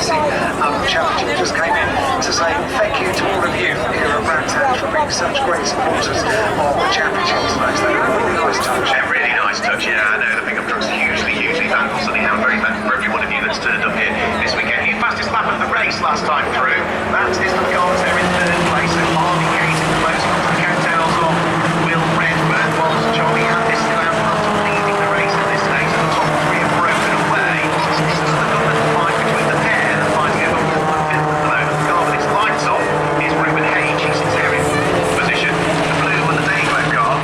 Racing Championship just came in to say thank you to all of you here at Brands for being such great supporters of the championship today. So a really nice touch. A really nice touch, yeah. I know the pickup truck's hugely thankful. Certainly I'm very thankful for every one of you that's turned up here this weekend. The fastest lap of the race last time through. That is the car there in third place. And Harvey Kate in close on the coattails of Will Redford, whilst Charlie Handis still out front leading the race at this stage. The top three have broken away. This is the government fight between the pair that fighting over fourth and fifth at the moment. The car with its lights off is Ruben Hage. He sits there in fourth position. The blue and the Dayglow car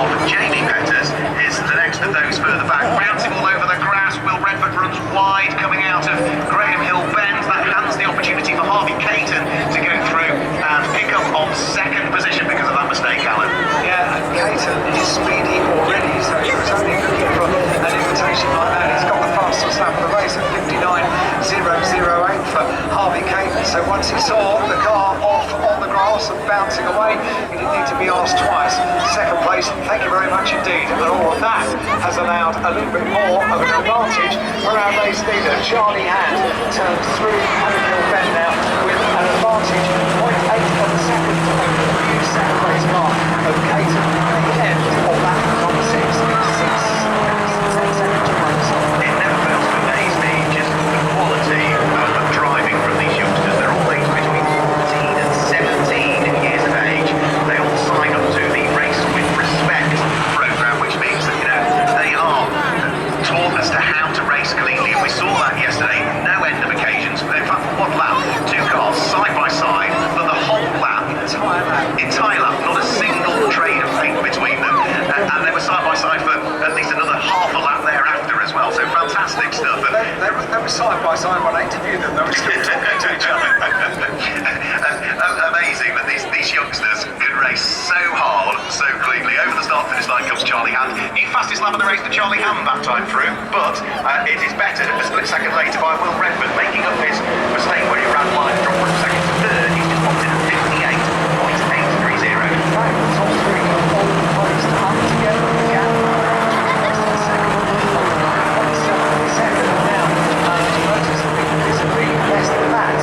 of Jamie Petters is the next of those further back. Bouncing all over the grass. Will Redford runs wide coming out of Graham Hill Bend. That hands the opportunity for Harvey Caton to go through and pick up on second position because of that mistake, Alan. Yeah, and Caton is speedy already, so he was only looking for an invitation like that. He's got the fastest lap of the race at 59.008 for Harvey Caton. So once he saw the car off on the grass and bouncing away, he didn't need to be asked twice. Second place, thank you very much indeed. And all of that has allowed a little bit more of an advantage for our race leader. Charlie Hand turns through Graham Bend now with an advantage, 0.8 of a second over the new second place mark of Caton at the end of that number 6. 10 seconds of runs. It never fails to amaze me just the quality of driving from these youngsters. They're all aged between 14 and 17 years of age. They all sign up to the Race with Respect programme, which means that, you know, they are taught as to how to race cleanly, and we saw that yesterday. No end of occasions. In fact, one lap, two cars side by side, but the whole lap, entire lap, not a single train of paint between them, and they were side by side for at least another half a lap thereafter as well. So fantastic stuff. They were side by side when I interviewed them. They were still talking to each other. Amazing that these youngsters can race so hard, so cleanly. Over the start finish line comes Charlie Hand. In fastest lap of the race to Charlie Hand that time through, but it is bettered a split second later by Will Redford, making up his mistake where he ran wide, dropped from second to third. He's just popped in at 58.830. Right, the top three are all poised up together. The gap second now. Notice that we can visibly less than that. The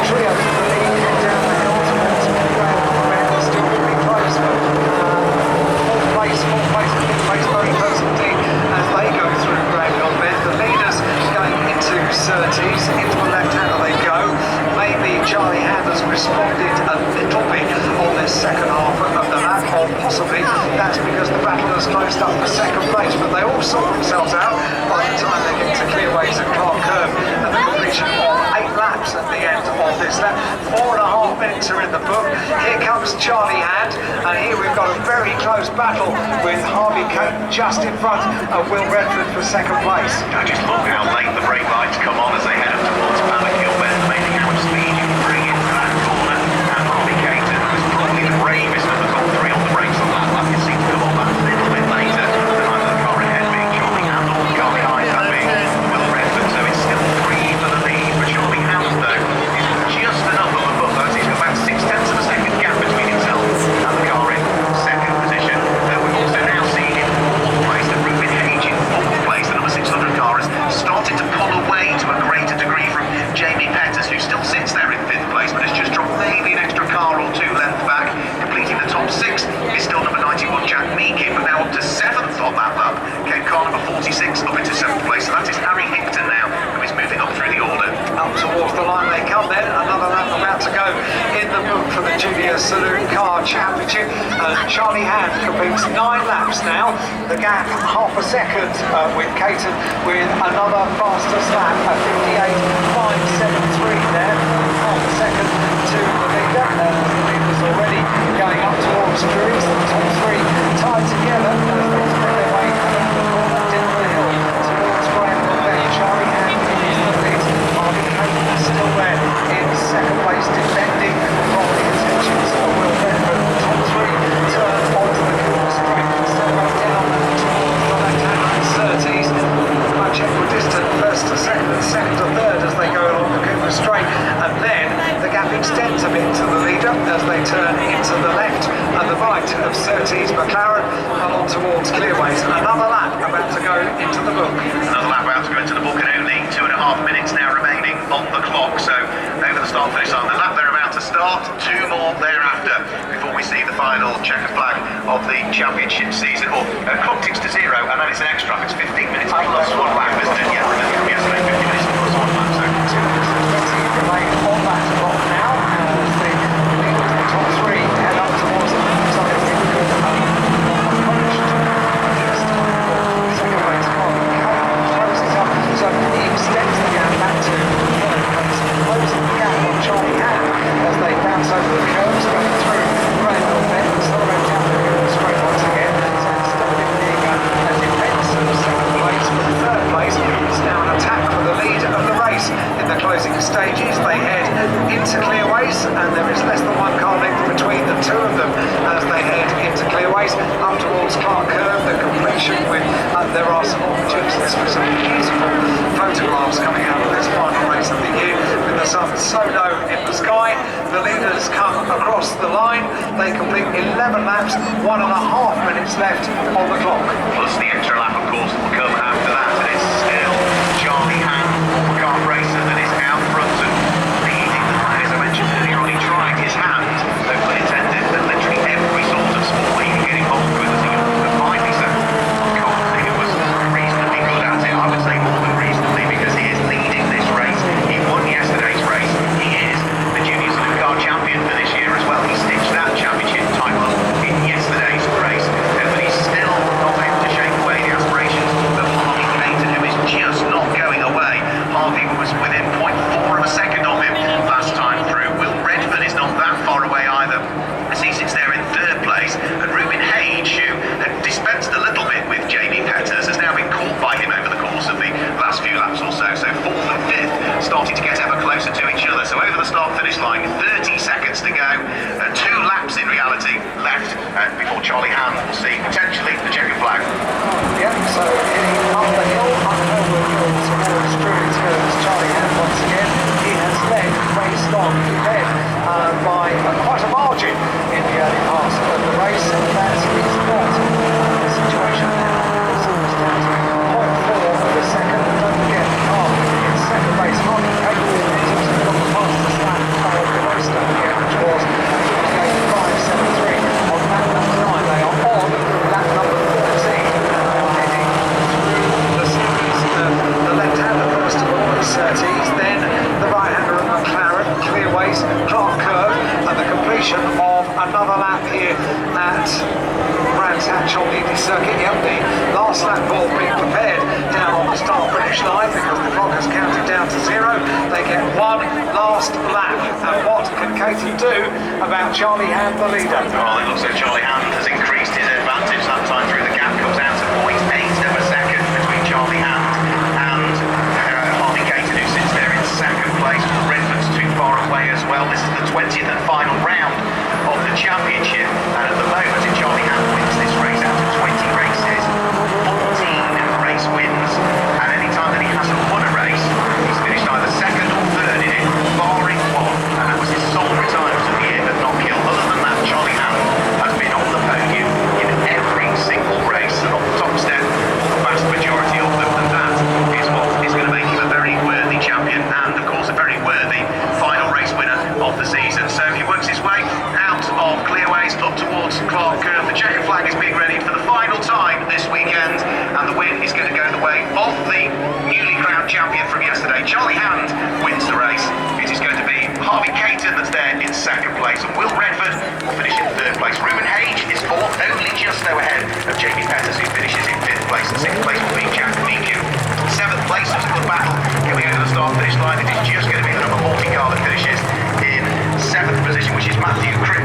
trio to the lead down the hill towards Graham is still really close. Fourth place, fifth place, very close indeed as they go through Graham Hill Bend. The leaders going into Surtees, into the left hander they go. Maybe Charlie Hand has responded a little bit on this second half of the lap, or possibly that's because the battle has closed up for second place, but they all sort themselves out by the time they get to Clearways and Clark Curve, and the completion of 8 laps at the end of this lap. 4.5 minutes are in the book. Here comes Charlie Hand, and here we've got a very close battle with Harvey Caton just in front of Will Redford for second place. I just love how late the brake lights come on as they head up towards Paddock Hill Bend, amazing how much speed you can bring into that corner. And Harvey Caton was probably the bravest of the top three on the brakes on that lap. You seem to come on that little bit later than either the car ahead being Charlie Hand or the car behind that being Will Redford. So it's still 3 for the lead for Charlie Hand, though. It's just enough of a buffer. He's got about 6/10 of a second gap between himself and the car in second position. We've also now seen in fourth place that Ruben Hage in fourth place, the number 600 car, has started to pull away to a greater degree from Jamie Petters, who still sits there in fifth place, but has just dropped maybe an extra car or two length back. Completing the top 6 is still number 91 Jack Meekin, but now up to 7th on that lap. Came car number 46 up into 7th place, so that is Harry Hickton now, who is moving up through the order. Up towards the line they come then, another lap about to go in the book for the Junior Saloon Car Championship. Charlie Hand completes 9 laps now, the gap half a second with Caton, with another fastest lap at 58.573 there, half a second to the leader. The leader's already going up towards Drury's, the top 3 tied together as they spread their way down the hill towards Graham Hill Bend. Charlie Hand is the lead. Harvey Caton is still there in second place, defending from the intentions of Will Redford. The top 3 turn onto the corner straight, separate down towards the left-hand Surtees. Much equidistant, first to second and second to third as they go along the Cooper straight, and then the gap extends a bit to the leader as they turn into the left and the right of Surtees McLaren along towards Clearways. Another lap about to go into the book. Another lap about to go into the book, and only 2.5 minutes now remaining on the final checkered flag of the championship season. Or clock ticks to 0, and then it's an extra. It's 15 minutes plus 1 lap, isn't it? Yeah, remember from yesterday, 50 minutes plus 1 lap. So 2 minutes and 20 remain on that clock now as the top 3 head up towards the second race closes up, so he extends the gap back to third place, closing the gap on Charlie Hand as they bounce over the curves, going through Granville Bend, accelerate down the straight once again. So instead of being a defence of second place for the third place, it's now an attack for the lead of the race. In the closing stages, they head into Clearways, and there is less than 1 car length between the two of them as they head into Clearways up towards Clark Curve. The completion with there are some opportunities for some beautiful photographs coming out of this final race of the year with the sun so low in the sky. The leaders come across the line. They complete 11 laps, 1.5 minutes left on the clock. plus the extra lap, of course, will come after that. And it's still Charlie Hand, the kart racer, that is out front and leading the line. As I mentioned earlier on, he tried his hand, no pun intended, at literally every sort of sport he could get involved with as a young finally. So I can't think it was reasonably good at it. I would say more than reasonably, because he is leading this race. He won yesterday's race. He is the junior saloon car champion for this year as well. He stitched that championship title up in yesterday's race. But he's still not able to shake away the aspirations of Harvey Caton, who is just not going away. Harvey was within 0.4 of a second of him last time through. Will Redford is not that far away either, as he sits there in third place. And Ruben Hage, who had dispensed a little bit with Jamie Petters, has now been caught by him over the course of the last few laps or so. So 4th and 5th starting to get ever closer to each other. So over the start-finish line, 30 seconds to go. 2 laps in reality left before Charlie Hand will see potentially the checkered flag. Yep, so heading up the hill, towards Druids goes Charlie Hand once again. He has led, raced on, he led by quite a margin in the early part of the race, and that is not the situation now. So it's down to 0.4 of a second, and don't forget the car in second race, Harvey Caton is also got the fastest lap of the race down here, which was 5.73 on lap number 9. They are on lap number 13, heading through the series. The left-hander first of all is Surtees, then the right-hander of McLaren, Clearways, Clark Curve, and the completion of another lap here at Brands Hatch on the Indy circuit. Yep, the last lap ball being prepared down on the start-finish line because the clock has counted down to 0. They get one last lap. And what can Caton do about Charlie Hand, the leader? Well, it looks like Charlie Hand has increased his advantage that time through. The gap comes out to 0.8 of a second between Charlie Hand and Harvey Caton, who sits there in second place. Redford's too far away as well. This is the 20th and final round of the championship, and at the moment, if Charlie Hand wins this race out of 20 races, 14 race wins, and any time that he hasn't won a race, he's finished either second or third in it, barring one, and that was his sole retirement of the year at Knock Hill. Other than that, Charlie Hand has been on the podium in every single race and on the top step for the vast majority of them, and that is what is going to make him a very worthy champion and, of course, a very worthy final race winner of the season. So he works his way out of Clearways up towards Clark Curve. The checkered flag is being readied for the final time this weekend, and the win is going to go the way of the newly crowned champion from yesterday. Charlie Hand wins the race. It is going to be Harvey Caton that's there in second place, and Will Redford will finish in third place. Ruben Hage is 4th, only just though ahead of Jamie Petters, who finishes in 5th place, and 6th place will be Jack Meekin. 7th place is a good battle coming over the start-finish line. It is just going to be the number 40 car that finishes in 7th position, which is Matthew Chris.